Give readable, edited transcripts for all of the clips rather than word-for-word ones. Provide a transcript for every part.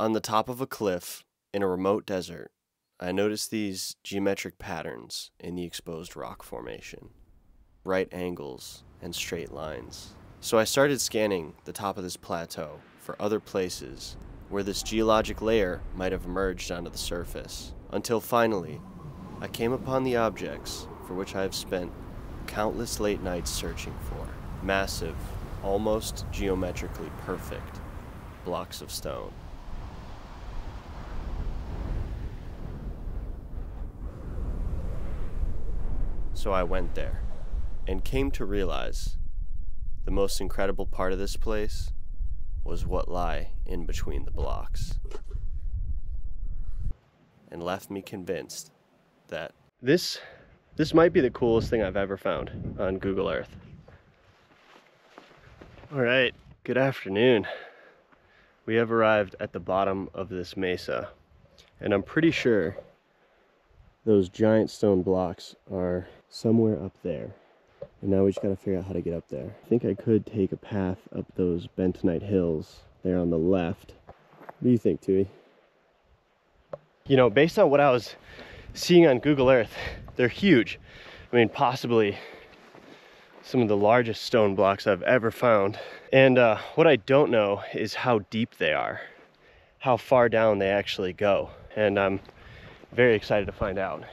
On the top of a cliff in a remote desert, I noticed these geometric patterns in the exposed rock formation. Right angles and straight lines. So I started scanning the top of this plateau for other places where this geologic layer might have emerged onto the surface, until finally I came upon the objects for which I have spent countless late nights searching for. Massive, almost geometrically perfect blocks of stone. So I went there and came to realize the most incredible part of this place was what lay in between the blocks, and left me convinced that this might be the coolest thing I've ever found on Google Earth. All right, good afternoon. We have arrived at the bottom of this mesa, and I'm pretty sure those giant stone blocks are somewhere up there. And now we just gotta figure out how to get up there. I think I could take a path up those bentonite hills there on the left. What do you think, Tui? You know, based on what I was seeing on Google Earth, they're huge. I mean, possibly some of the largest stone blocks I've ever found. And what I don't know is how deep they are, how far down they actually go. And I'm very excited to find out.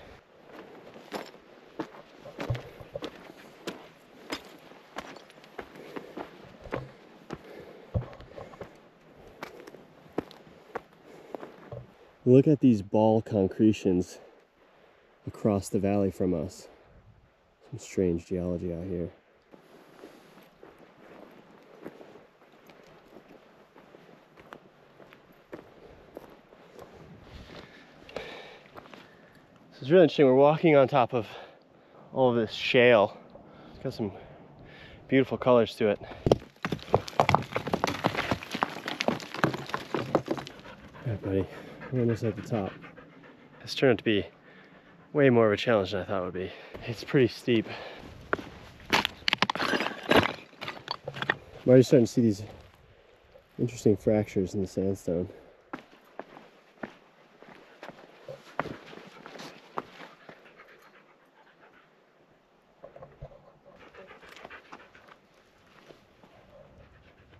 Look at these ball concretions across the valley from us. Some strange geology out here. This is really interesting. We're walking on top of all of this shale. It's got some beautiful colors to it. All right, buddy. We're almost at the top. This turned out to be way more of a challenge than I thought it would be. It's pretty steep. I'm already starting to see these interesting fractures in the sandstone.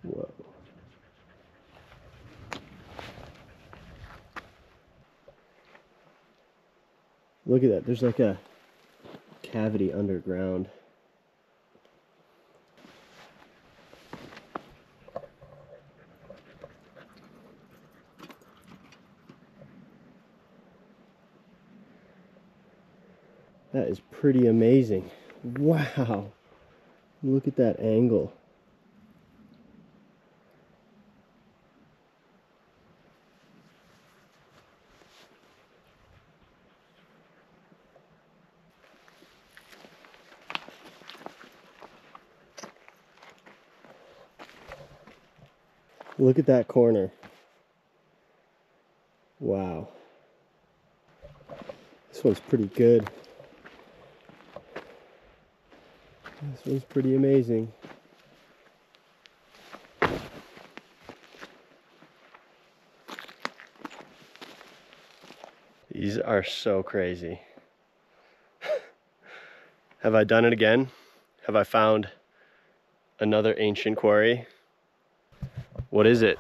Whoa. Look at that, there's like a cavity underground. That is pretty amazing. Wow, look at that angle. Look at that corner. Wow. This one's pretty good. This one's pretty amazing. These are so crazy. Have I done it again? Have I found another ancient quarry? What is it?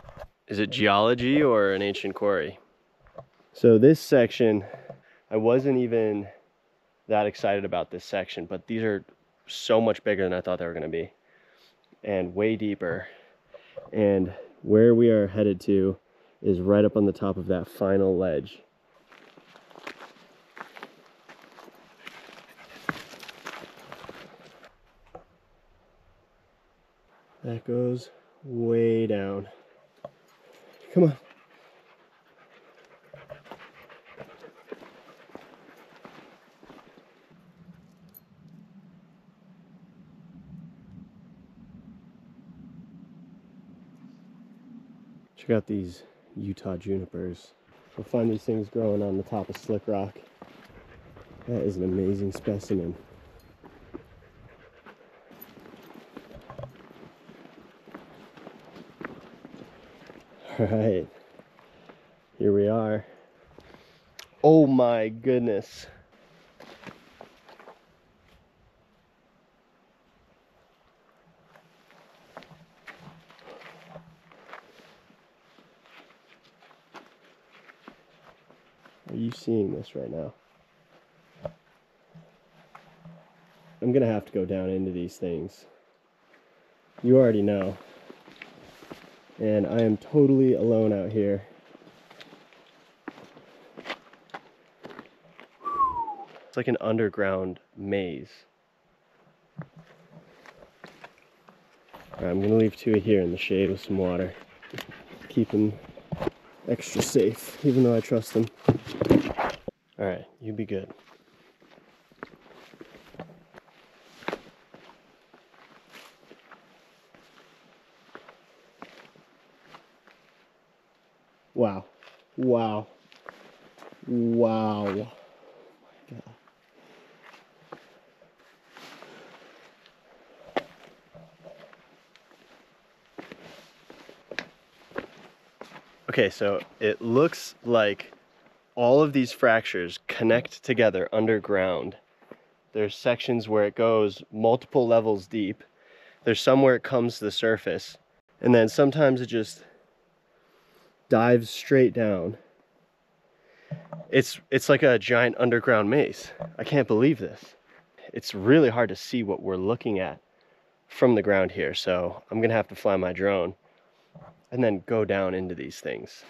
Is it geology or an ancient quarry? So this section, I wasn't even that excited about this section, but these are so much bigger than I thought they were going to be, and way deeper. And where we are headed to is right up on the top of that final ledge. That goes way down. Come on. Check out these Utah junipers. We'll find these things growing on the top of slick rock. That is an amazing specimen. All right, Here we are. Oh my goodness. Are you seeing this right now? I'm gonna have to go down into these things. You already know. And I am totally alone out here. It's like an underground maze. All right, I'm gonna leave Tui here in the shade with some water. Keep him extra safe, even though I trust him. All right, you be good. Wow. Wow. Wow. Oh my God. Okay, so it looks like all of these fractures connect together underground. There's sections where it goes multiple levels deep. There's some where it comes to the surface. And then sometimes it just dives straight down. It's like a giant underground maze. I can't believe this. It's really hard to see what we're looking at from the ground here, so I'm gonna have to fly my drone and then go down into these things.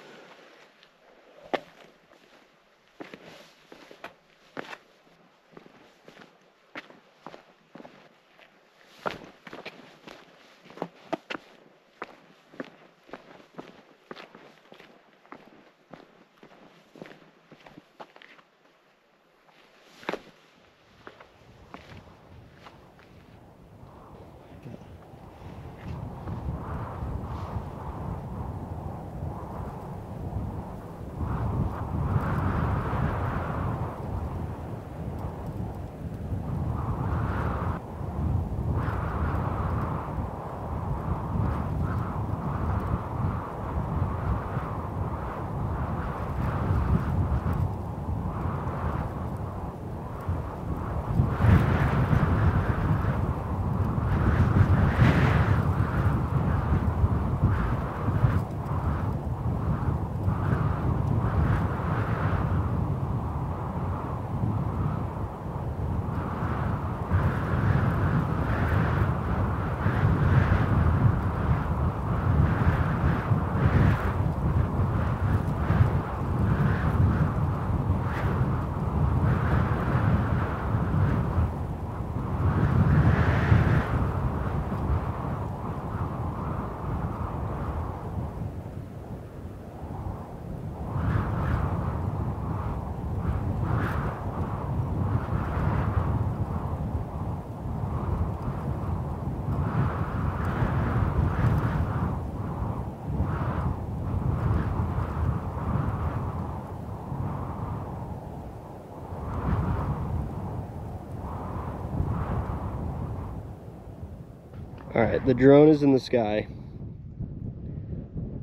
All right, the drone is in the sky,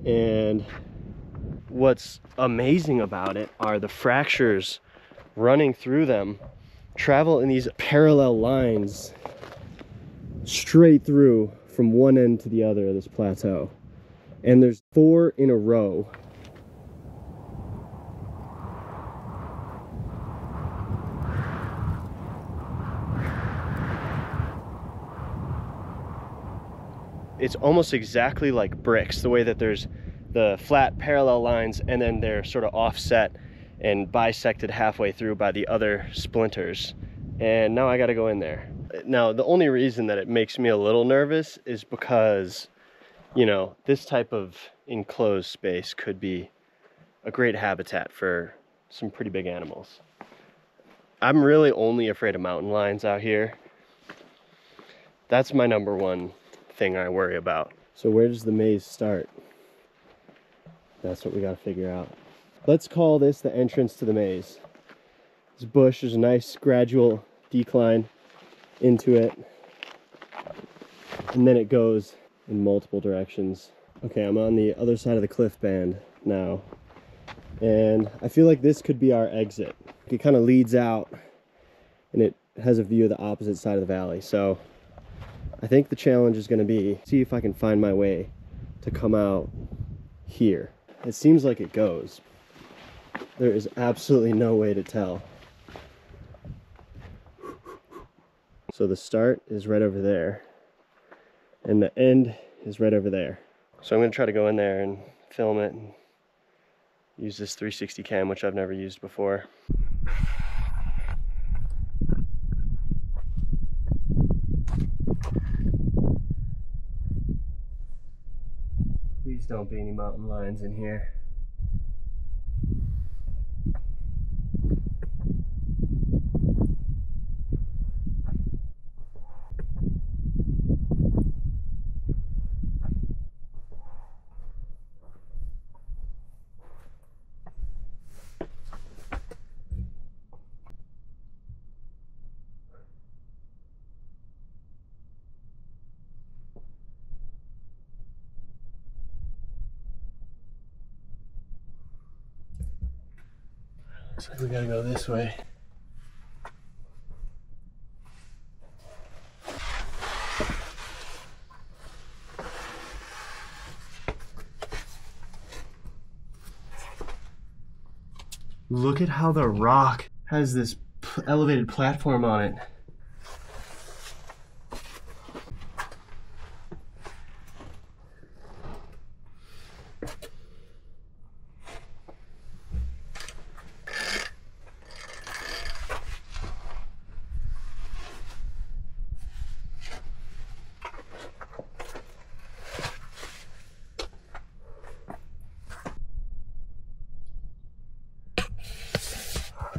and what's amazing about it are the fractures running through them travel in these parallel lines straight through from one end to the other of this plateau. And there's 4 in a row. It's almost exactly like bricks, the way that there's the flat parallel lines and then they're sort of offset and bisected halfway through by the other splinters. And now I gotta go in there. Now, the only reason that it makes me a little nervous is because, you know, this type of enclosed space could be a great habitat for some pretty big animals. I'm really only afraid of mountain lions out here. That's my #1 thing I worry about. So where does the maze start? That's what we gotta figure out. Let's call this the entrance to the maze. This bush is a nice gradual decline into it, and then it goes in multiple directions. Okay, I'm on the other side of the cliff band now, And I feel like this could be our exit. It kind of leads out and it has a view of the opposite side of the valley. So I think the challenge is going to be see if I can find my way to come out here. It seems like it goes. There is absolutely no way to tell. So the start is right over there and the end is right over there. So I'm going to try to go in there and film it and use this 360 cam, which I've never used before. Please don't be any mountain lions in here. Looks like we gotta go this way. Look at how the rock has this elevated platform on it.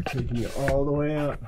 Taking you all the way up.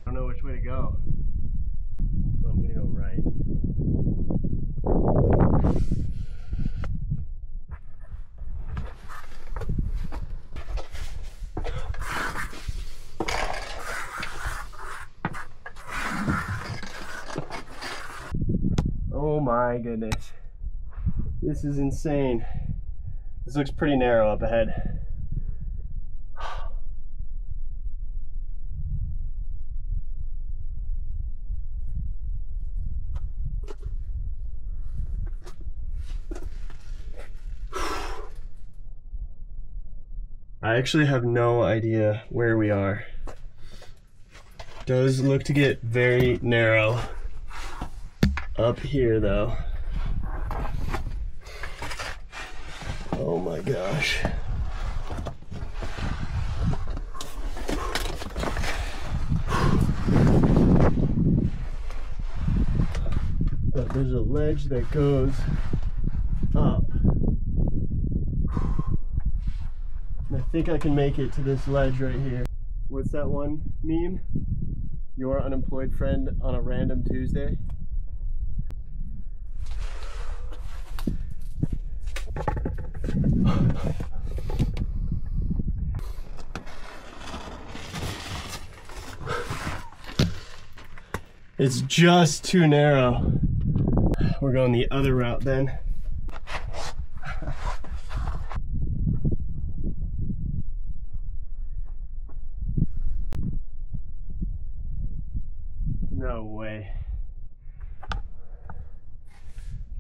I don't know which way to go, so I'm gonna go right. Oh my goodness, this is insane. This looks pretty narrow up ahead. I actually have no idea where we are. Does look to get very narrow up here though. Oh my gosh. But there's a ledge that goes up. I think I can make it to this ledge right here. What's that one meme? Your unemployed friend on a random Tuesday? It's just too narrow. We're going the other route then. No way.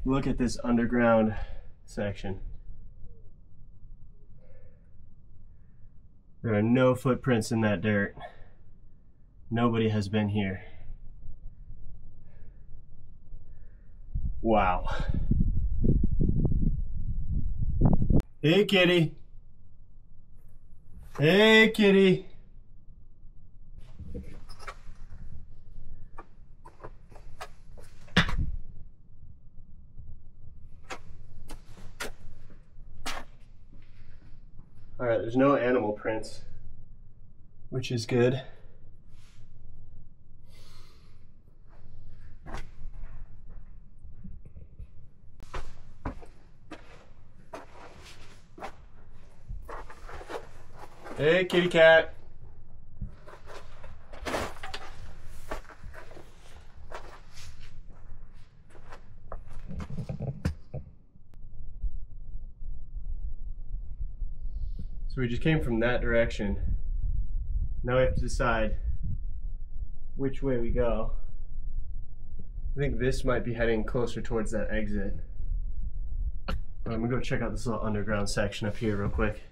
Look at this underground section. There are no footprints in that dirt. Nobody has been here. Wow. Hey, kitty. Hey, kitty. All right, there's no animal prints, which is good. Hey, kitty cat. So we just came from that direction. Now we have to decide which way we go. I think this might be heading closer towards that exit. I'm gonna go check out this little underground section up here real quick.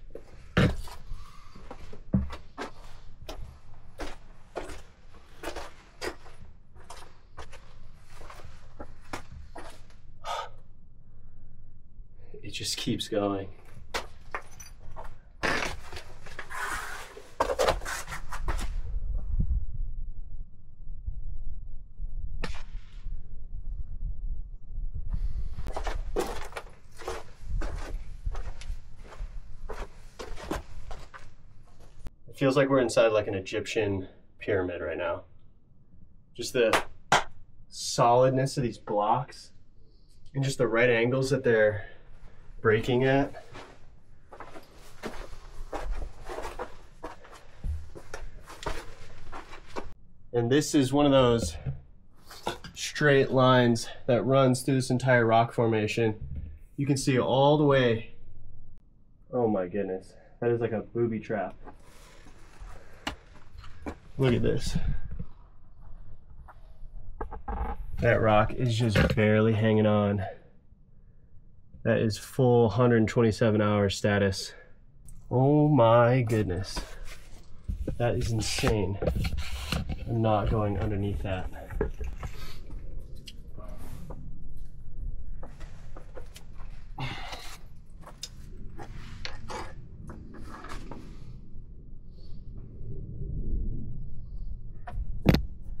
It just keeps going. It feels like we're inside like an Egyptian pyramid right now. Just the solidness of these blocks and just the right angles that they're breaking at. And this is one of those straight lines that runs through this entire rock formation. You can see all the way. Oh my goodness, that is like a booby trap. Look at this. That rock is just barely hanging on. That is full 127 hour status. Oh my goodness. That is insane. I'm not going underneath that.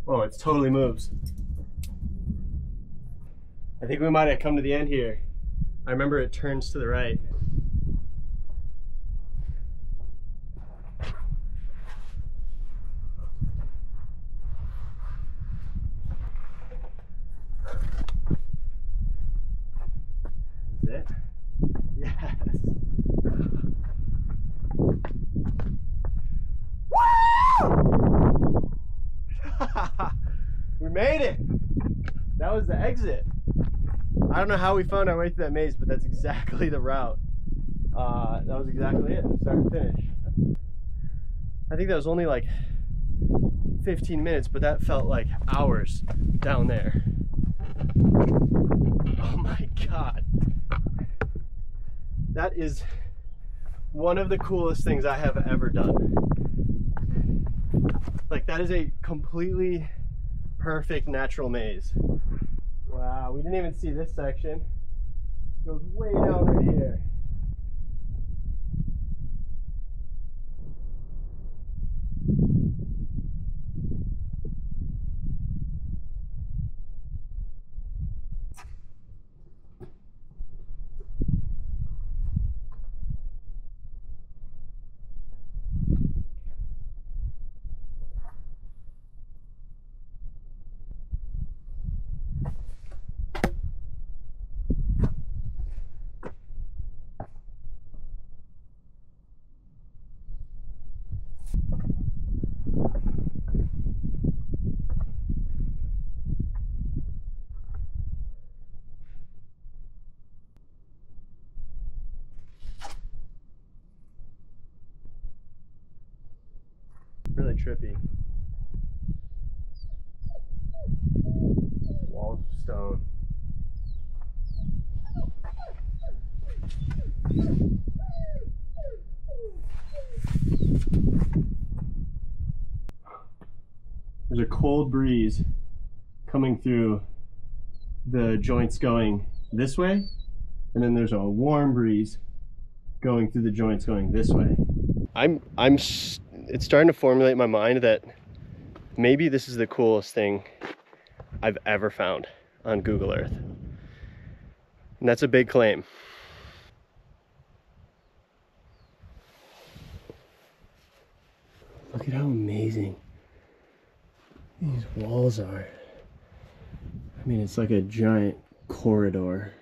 Oh, it totally moves. I think we might have come to the end here. I remember it turns to the right. Is it? Yes. Woo! We made it. That was the exit. I don't know how we found our way through that maze, but that's exactly the route. That was exactly it, start to finish. I think that was only like 15 minutes, but that felt like hours down there. Oh my God. That is one of the coolest things I have ever done. Like, that is a completely perfect natural maze. Wow, we didn't even see this section. It goes way down right here. Really trippy. Walls of stone. There's a cold breeze coming through the joints going this way, and then there's a warm breeze going through the joints going this way. It's starting to formulate in my mind that maybe this is the coolest thing I've ever found on Google Earth. And that's a big claim. these walls are. I mean, it's like a giant corridor.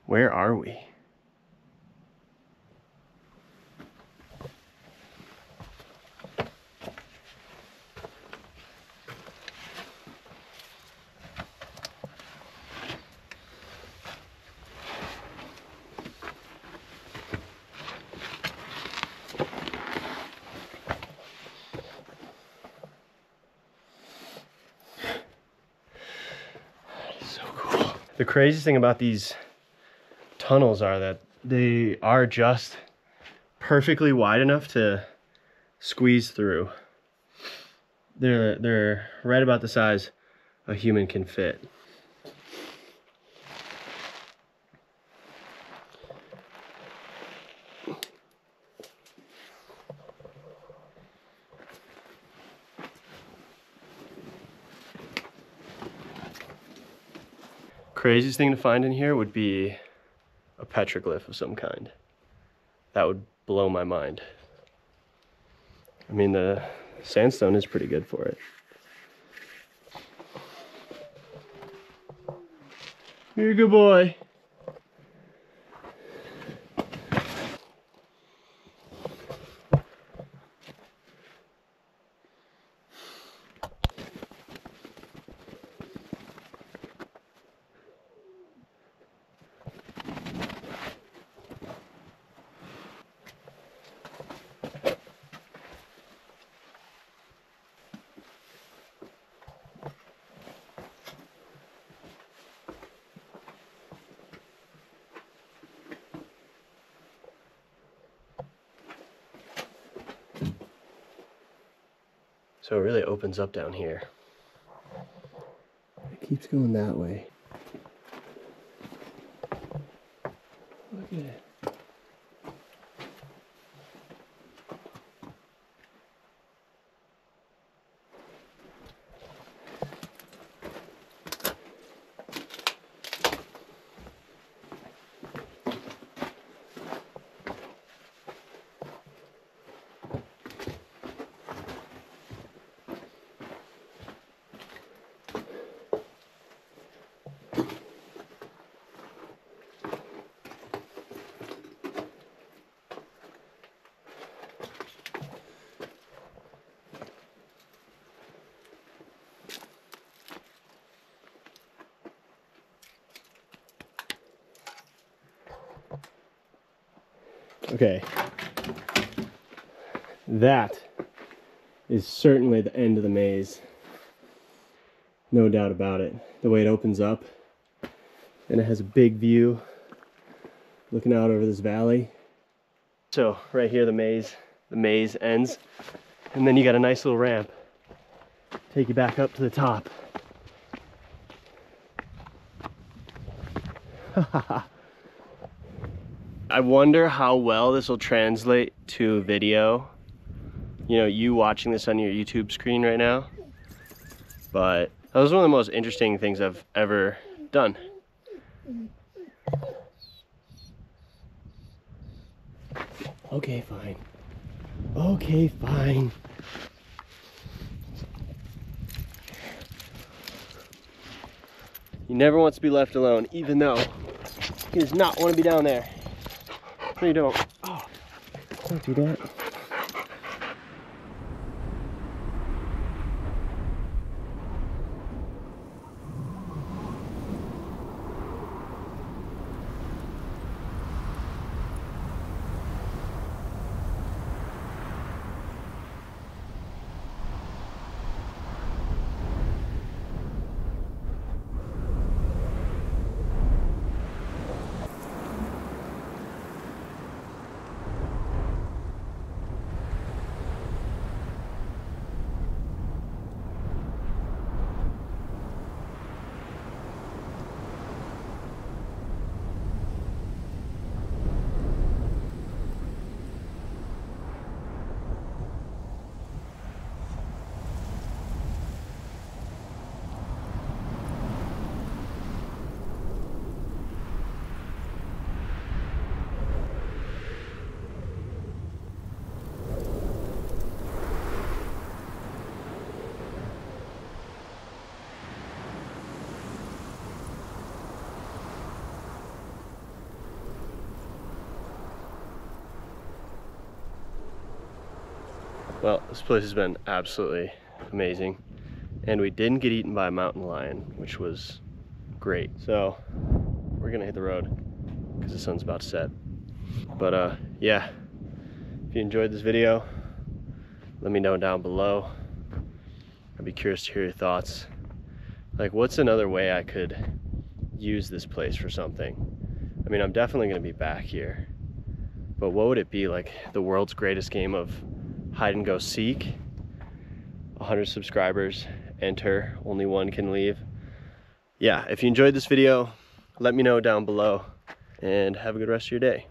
Where are we? So cool. The craziest thing about these tunnels are that they are just perfectly wide enough to squeeze through. They're right about the size a human can fit. Craziest thing to find in here would be a petroglyph of some kind. That would blow my mind. I mean, the sandstone is pretty good for it. You're a good boy. So it really opens up down here. It keeps going that way. Look at it. Okay, that is certainly the end of the maze. No doubt about it. The way it opens up, and it has a big view looking out over this valley. So right here the maze ends, and then you got a nice little ramp take you back up to the top. I wonder how well this will translate to video. You know, you watching this on your YouTube screen right now. But that was one of the most interesting things I've ever done. Okay, fine. Okay, fine. He never wants to be left alone, even though he does not want to be down there. No, you don't. Oh, don't do that. Well, this place has been absolutely amazing. And we didn't get eaten by a mountain lion, which was great. So we're gonna hit the road because the sun's about to set. But yeah, if you enjoyed this video, let me know down below. I'd be curious to hear your thoughts. Like, what's another way I could use this place for something? I mean, I'm definitely gonna be back here, but what would it be? Like the world's greatest game of hide and go seek? 100 subscribers, enter, only one can leave. Yeah, if you enjoyed this video, let me know down below, and have a good rest of your day.